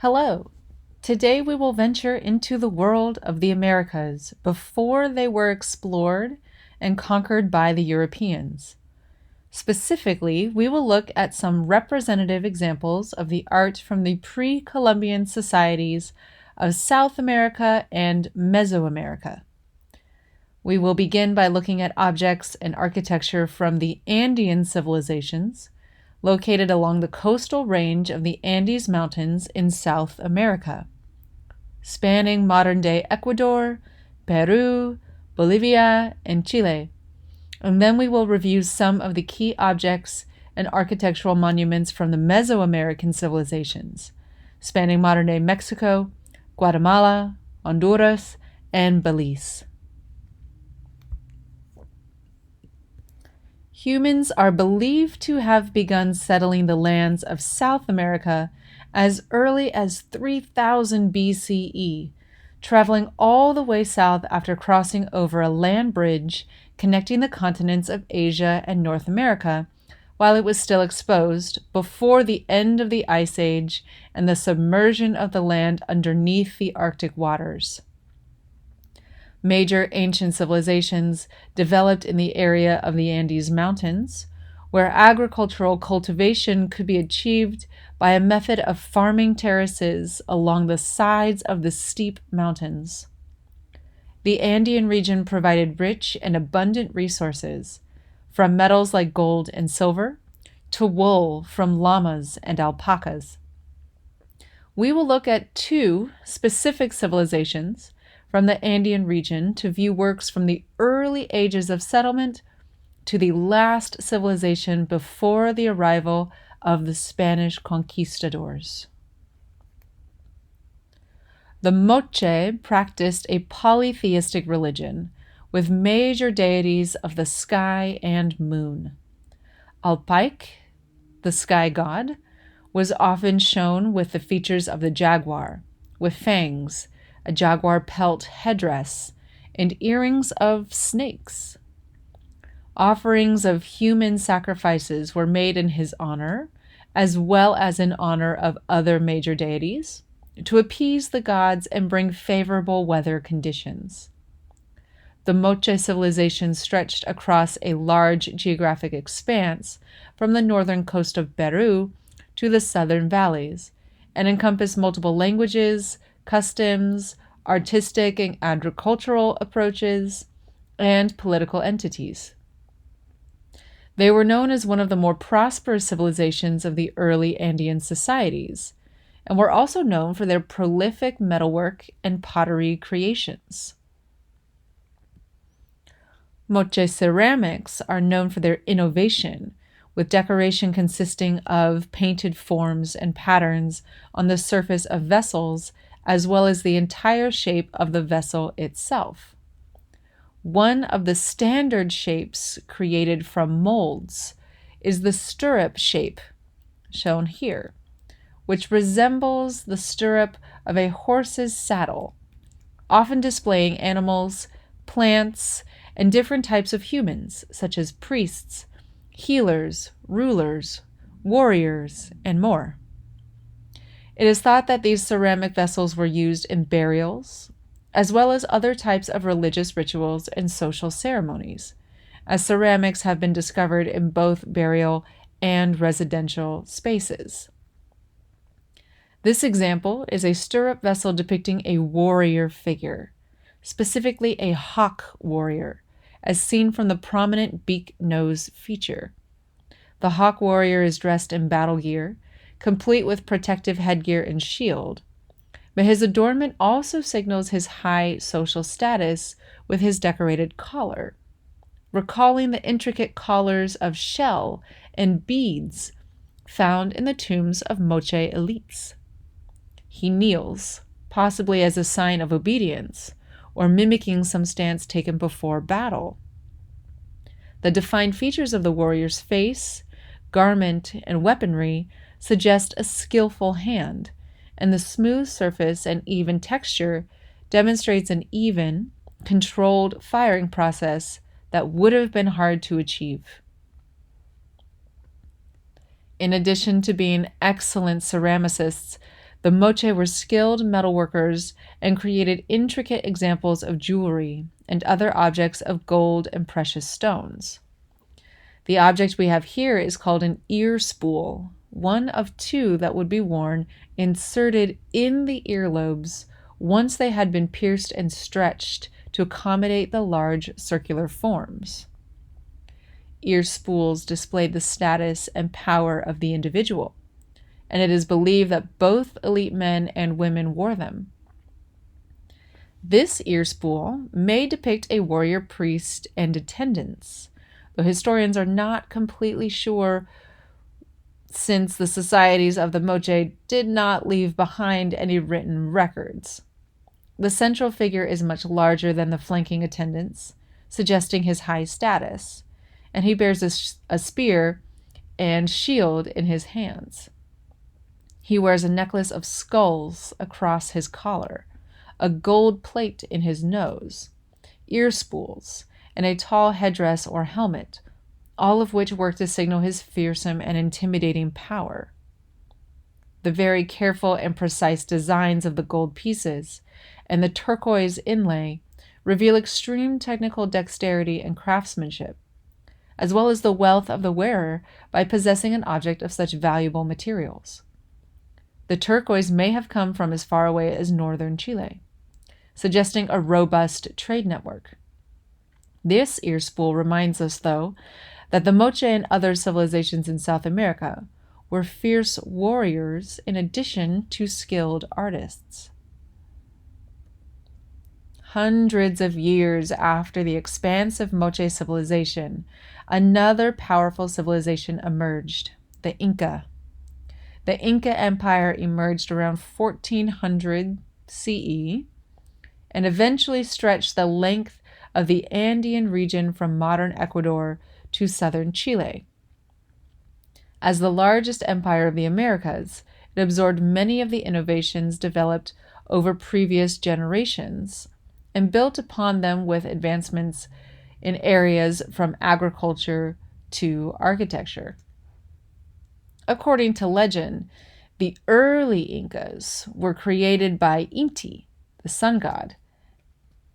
Hello. Today we will venture into the world of the Americas before they were explored and conquered by the Europeans. Specifically, we will look at some representative examples of the art from the pre-Columbian societies of South America and Mesoamerica. We will begin by looking at objects and architecture from the Andean civilizations, located along the coastal range of the Andes Mountains in South America, spanning modern-day Ecuador, Peru, Bolivia, and Chile. And then we will review some of the key objects and architectural monuments from the Mesoamerican civilizations, spanning modern-day Mexico, Guatemala, Honduras, and Belize. Humans are believed to have begun settling the lands of South America as early as 3000 BCE, traveling all the way south after crossing over a land bridge connecting the continents of Asia and North America, while it was still exposed before the end of the Ice Age and the submersion of the land underneath the Arctic waters. Major ancient civilizations developed in the area of the Andes Mountains, where agricultural cultivation could be achieved by a method of farming terraces along the sides of the steep mountains. The Andean region provided rich and abundant resources, from metals like gold and silver to wool from llamas and alpacas. We will look at two specific civilizations from the Andean region to view works from the early ages of settlement to the last civilization before the arrival of the Spanish conquistadors. The Moche practiced a polytheistic religion with major deities of the sky and moon. Alpaic, the sky god, was often shown with the features of the jaguar, with fangs, a jaguar pelt headdress, and earrings of snakes. Offerings of human sacrifices were made in his honor, as well as in honor of other major deities, to appease the gods and bring favorable weather conditions. The Moche civilization stretched across a large geographic expanse from the northern coast of Peru to the southern valleys, and encompassed multiple languages, customs, artistic and agricultural approaches, and political entities. They were known as one of the more prosperous civilizations of the early Andean societies, and were also known for their prolific metalwork and pottery creations. Moche ceramics are known for their innovation, with decoration consisting of painted forms and patterns on the surface of vessels, as well as the entire shape of the vessel itself. One of the standard shapes created from molds is the stirrup shape, shown here, which resembles the stirrup of a horse's saddle, often displaying animals, plants, and different types of humans, such as priests, healers, rulers, warriors, and more. It is thought that these ceramic vessels were used in burials, as well as other types of religious rituals and social ceremonies, as ceramics have been discovered in both burial and residential spaces. This example is a stirrup vessel depicting a warrior figure, specifically a hawk warrior, as seen from the prominent beak nose feature. The hawk warrior is dressed in battle gear, complete with protective headgear and shield, but his adornment also signals his high social status with his decorated collar, recalling the intricate collars of shell and beads found in the tombs of Moche elites. He kneels, possibly as a sign of obedience, or mimicking some stance taken before battle. The defined features of the warrior's face, garment, and weaponry suggest a skillful hand, and the smooth surface and even texture demonstrates an even, controlled firing process that would have been hard to achieve. In addition to being excellent ceramicists, The Moche were skilled metalworkers and created intricate examples of jewelry and other objects of gold and precious stones. The object we have here is called an ear spool, one of two that would be worn inserted in the earlobes once they had been pierced and stretched to accommodate the large circular forms. Ear spools displayed the status and power of the individual, and it is believed that both elite men and women wore them. This ear spool may depict a warrior priest and attendants, though historians are not completely sure since the societies of the Moche did not leave behind any written records. The central figure is much larger than the flanking attendants, suggesting his high status, and he bears a spear and shield in his hands. He wears a necklace of skulls across his collar, a gold plate in his nose, ear spools, and a tall headdress or helmet, all of which work to signal his fearsome and intimidating power. The very careful and precise designs of the gold pieces and the turquoise inlay reveal extreme technical dexterity and craftsmanship, as well as the wealth of the wearer by possessing an object of such valuable materials. The turquoise may have come from as far away as northern Chile, suggesting a robust trade network. This ear spool reminds us, though, that the Moche and other civilizations in South America were fierce warriors in addition to skilled artists. Hundreds of years after the expansive Moche civilization, another powerful civilization emerged, the Inca. The Inca Empire emerged around 1400 CE and eventually stretched the length of the Andean region from modern Ecuador to southern Chile. As the largest empire of the Americas, it absorbed many of the innovations developed over previous generations and built upon them with advancements in areas from agriculture to architecture. According to legend, the early Incas were created by Inti, the sun god,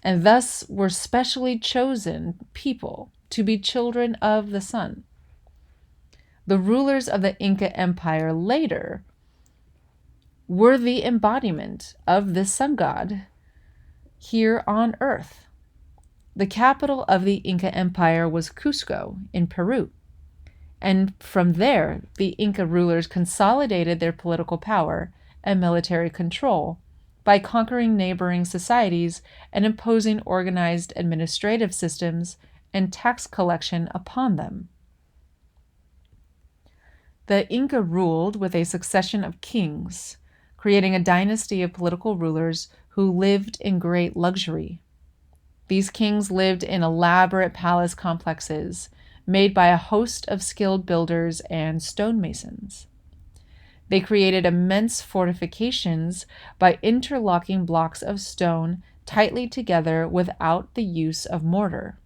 and thus were specially chosen people to be children of the sun. The rulers of the Inca Empire later were the embodiment of the sun god here on earth. The capital of the Inca Empire was Cusco in Peru, and from there the Inca rulers consolidated their political power and military control by conquering neighboring societies and imposing organized administrative systems and tax collection upon them. The Inca ruled with a succession of kings, creating a dynasty of political rulers who lived in great luxury. These kings lived in elaborate palace complexes made by a host of skilled builders and stonemasons. They created immense fortifications by interlocking blocks of stone tightly together without the use of mortar.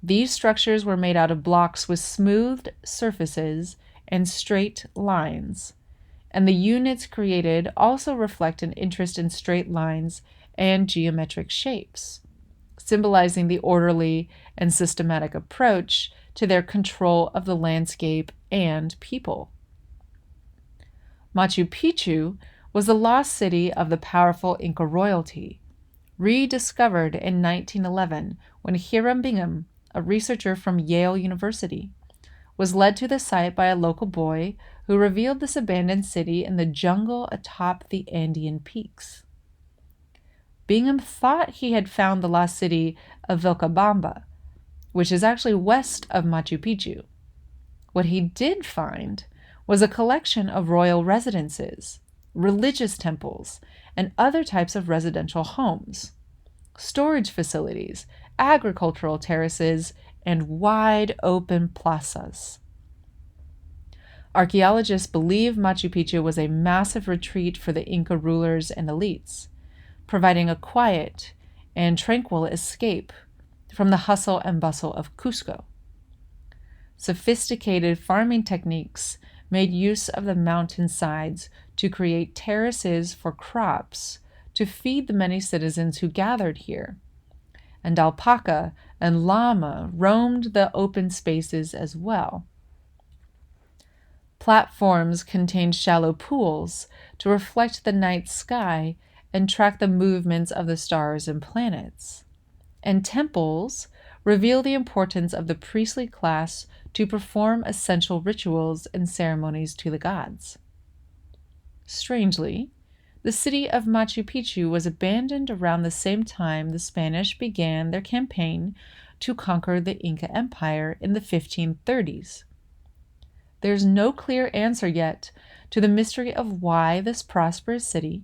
These structures were made out of blocks with smoothed surfaces and straight lines, and the units created also reflect an interest in straight lines and geometric shapes, symbolizing the orderly and systematic approach to their control of the landscape and people. Machu Picchu was the lost city of the powerful Inca royalty, rediscovered in 1911 when Hiram Bingham, a researcher from Yale University, was led to the site by a local boy who revealed this abandoned city in the jungle atop the Andean peaks. Bingham thought he had found the lost city of Vilcabamba, which is actually west of Machu Picchu. What he did find was a collection of royal residences, religious temples, and other types of residential homes, storage facilities, agricultural terraces, and wide open plazas. Archaeologists believe Machu Picchu was a massive retreat for the Inca rulers and elites, providing a quiet and tranquil escape from the hustle and bustle of Cusco. Sophisticated farming techniques made use of the mountain sides to create terraces for crops to feed the many citizens who gathered here. And alpaca and llama roamed the open spaces as well. Platforms contained shallow pools to reflect the night sky and track the movements of the stars and planets. And temples reveal the importance of the priestly class to perform essential rituals and ceremonies to the gods. Strangely, the city of Machu Picchu was abandoned around the same time the Spanish began their campaign to conquer the Inca Empire in the 1530s. There's no clear answer yet to the mystery of why this prosperous city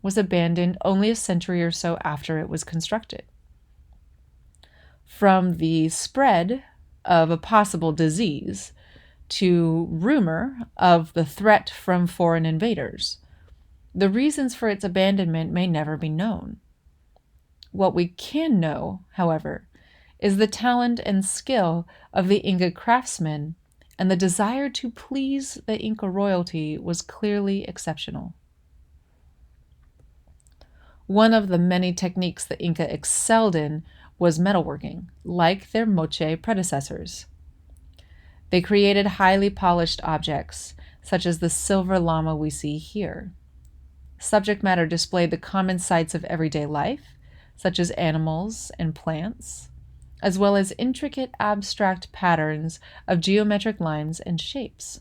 was abandoned only a century or so after it was constructed. From the spread of a possible disease to rumor of the threat from foreign invaders, the reasons for its abandonment may never be known. What we can know, however, is the talent and skill of the Inca craftsmen, and the desire to please the Inca royalty was clearly exceptional. One of the many techniques the Inca excelled in was metalworking, like their Moche predecessors. They created highly polished objects, such as the silver llama we see here. Subject matter displayed the common sights of everyday life, such as animals and plants, as well as intricate abstract patterns of geometric lines and shapes.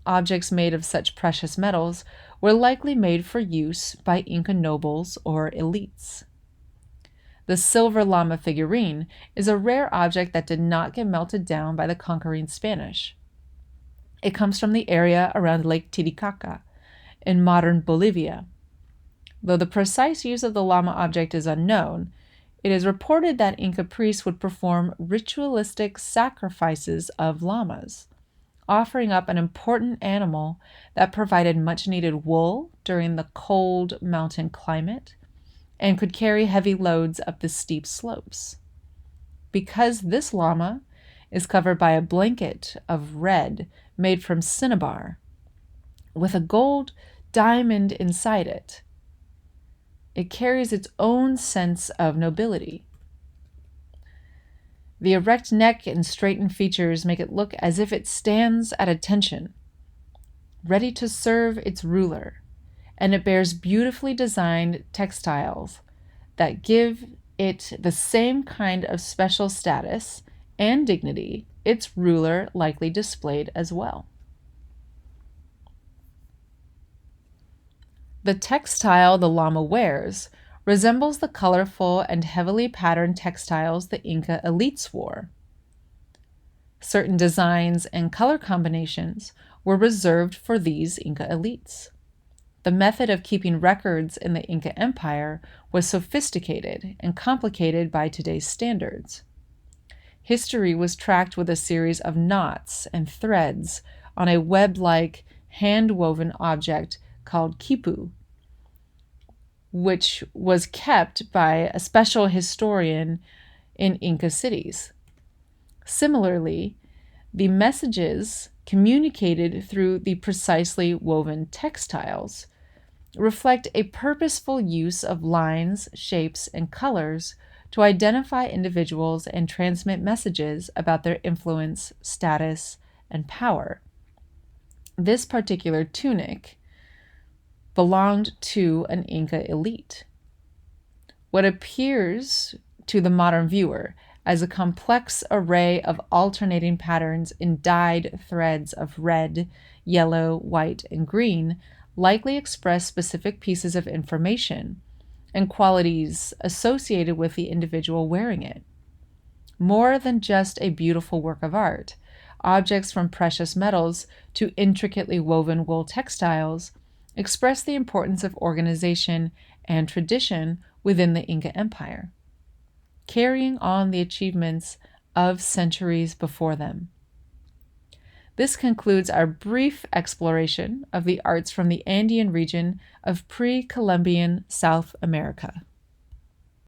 Objects made of such precious metals were likely made for use by Inca nobles or elites. The silver llama figurine is a rare object that did not get melted down by the conquering Spanish. It comes from the area around Lake Titicaca in modern Bolivia. Though the precise use of the llama object is unknown, it is reported that Inca priests would perform ritualistic sacrifices of llamas, offering up an important animal that provided much-needed wool during the cold mountain climate and could carry heavy loads up the steep slopes. Because this llama is covered by a blanket of red made from cinnabar, with a gold diamond inside it, it carries its own sense of nobility. The erect neck and straightened features make it look as if it stands at attention, ready to serve its ruler, and it bears beautifully designed textiles that give it the same kind of special status and dignity its ruler likely displayed as well. The textile the llama wears resembles the colorful and heavily patterned textiles the Inca elites wore. Certain designs and color combinations were reserved for these Inca elites. The method of keeping records in the Inca Empire was sophisticated and complicated by today's standards. History was tracked with a series of knots and threads on a web-like hand-woven object called quipu, which was kept by a special historian in Inca cities. Similarly, the messages communicated through the precisely woven textiles reflect a purposeful use of lines, shapes, and colors to identify individuals and transmit messages about their influence, status, and power. This particular tunic belonged to an Inca elite. What appears to the modern viewer as a complex array of alternating patterns in dyed threads of red, yellow, white, and green likely express specific pieces of information and qualities associated with the individual wearing it. More than just a beautiful work of art, objects from precious metals to intricately woven wool textiles express the importance of organization and tradition within the Inca Empire, carrying on the achievements of centuries before them. This concludes our brief exploration of the arts from the Andean region of pre-Columbian South America.